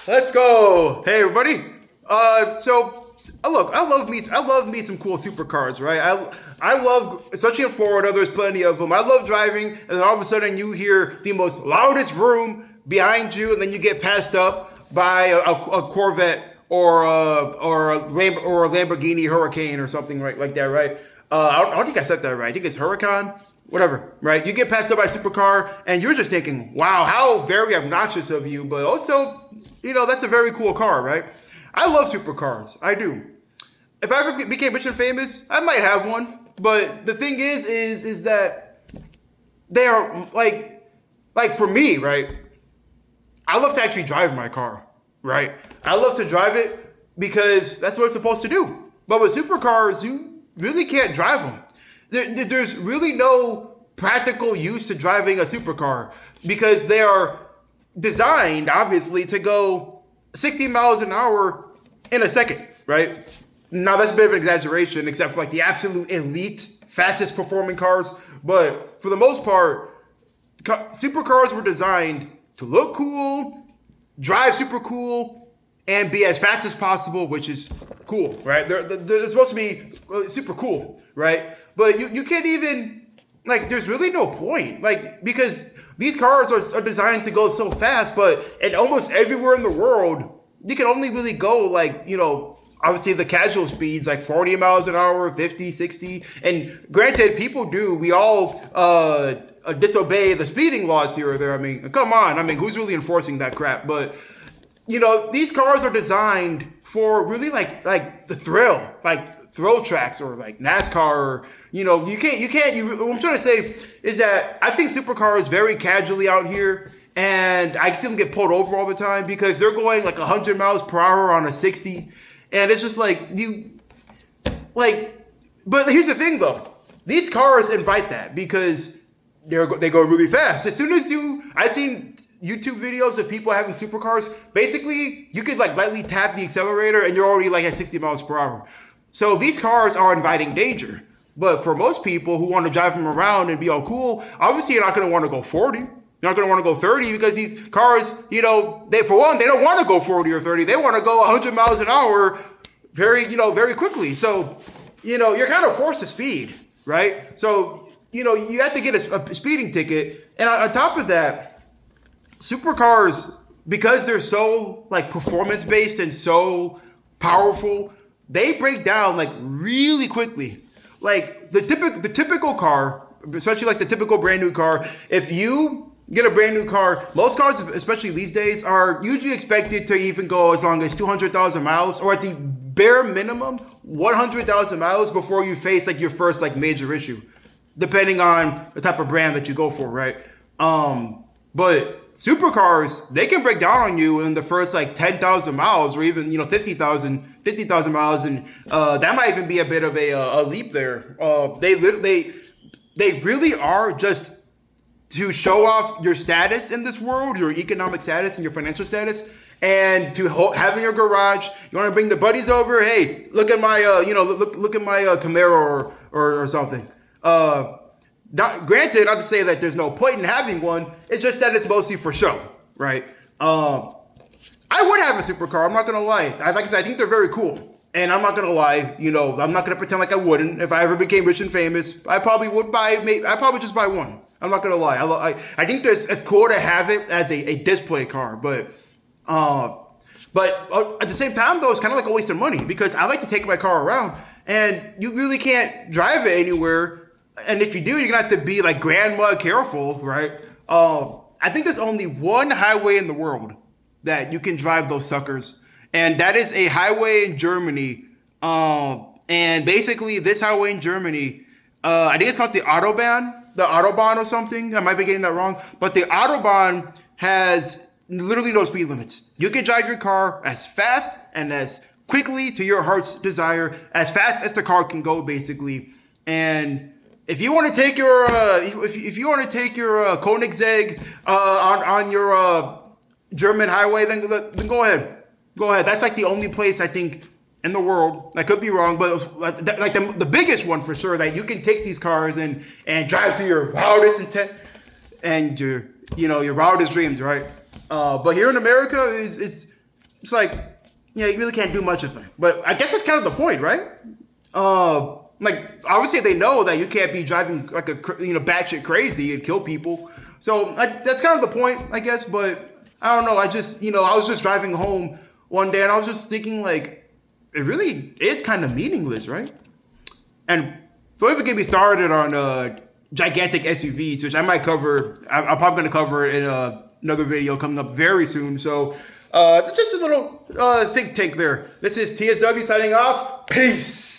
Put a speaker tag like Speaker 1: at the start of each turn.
Speaker 1: Let's go. Hey everybody. Look, I love me some cool supercars, right? I love, especially in Florida, there's plenty of them. I love driving, and then all of a sudden you hear the most loudest vroom behind you, and then you get passed up by a Corvette or a Lamborghini Hurricane or something right like that, right? I don't think I said that right. I think it's Huracan, whatever, right? You get passed up by a supercar, and you're just thinking, "Wow, how very obnoxious of you!" But also, that's a very cool car, right? I love supercars. I do. If I ever became rich and famous, I might have one. But the thing is that they are like for me, right? I love to actually drive my car, right? I love to drive it because that's what it's supposed to do. But with supercars, you really can't drive them. There's really no practical use to driving a supercar because they are designed, obviously, to go 60 miles an hour in a second, right? Now, that's a bit of an exaggeration, except for like the absolute elite, fastest performing cars. But for the most part, supercars were designed to look cool, drive super cool, and be as fast as possible, which is cool, right? They're supposed to be super cool, right? But you can't even, there's really no point, because these cars are designed to go so fast, but in almost everywhere in the world, you can only really go obviously the casual speeds, like 40 miles an hour, 50, 60. And granted, we all disobey the speeding laws here or there. I mean, come on. I mean, who's really enforcing that crap? But, these cars are designed for really like the thrill, like thrill tracks or like NASCAR or, what I'm trying to say is that I've seen supercars very casually out here. And I see them get pulled over all the time because they're going like 100 miles per hour on a 60. And it's just but here's the thing though. These cars invite that because they go really fast. As soon as I've seen YouTube videos of people having supercars. Basically, you could lightly tap the accelerator and you're already at 60 miles per hour. So these cars are inviting danger. But for most people who want to drive them around and be all cool, obviously you're not going to want to go 40. You're not going to want to go 30 because these cars, they don't want to go 40 or 30. They want to go 100 miles an hour very quickly. So, you're kind of forced to speed, right? So, you have to get a speeding ticket. And on top of that, supercars, because they're so performance based and so powerful, they break down really quickly. The typical car, especially the typical brand new car, if you get a brand new car, most cars, especially these days, are usually expected to even go as long as 200,000 miles, or at the bare minimum, 100,000 miles before you face your first major issue, depending on the type of brand that you go for, right? But supercars, they can break down on you in the first 10,000 miles, or even 50,000 miles, and that might even be a bit of a leap there. They really are just to show off your status in this world, your economic status and your financial status, and to have in your garage. You want to bring the buddies over? Hey, look at my look at my Camaro or something. Granted, not to say that there's no point in having one. It's just that it's mostly for show, right? I would have a supercar. I'm not gonna lie. Like I said, I think they're very cool, and I'm not gonna lie. I'm not gonna pretend like I wouldn't. If I ever became rich and famous, I probably would buy. I probably just buy one. I'm not gonna lie. I think it's cool to have it as a display car, but at the same time though, it's kind of a waste of money because I like to take my car around, and you really can't drive it anywhere. And if you do, you're gonna have to be grandma careful, right? I think there's only one highway in the world that you can drive those suckers, and that is a highway in Germany. And basically, this highway in Germany, I think it's called the Autobahn or something. I might be getting that wrong, but the Autobahn has literally no speed limits. You can drive your car as fast and as quickly to your heart's desire, as fast as the car can go, basically. And if you want to take your Koenigsegg on your German highway, then go ahead. Go ahead. That's the only place I think in the world. I could be wrong, but the biggest one for sure that you can take these cars and drive to your wildest intent and your wildest dreams, right? But here in America, it's like, you really can't do much of them. But I guess that's kind of the point, right? Like obviously they know that you can't be driving like a batshit crazy and kill people. So that's kind of the point, I guess. But I don't know. I just I was just driving home one day and I was just thinking like it really is kind of meaningless, right? And don't even get me started on gigantic SUVs, which I might cover. I'm probably going to cover it in another video coming up very soon. So just a little think tank there. This is TSW signing off. Peace.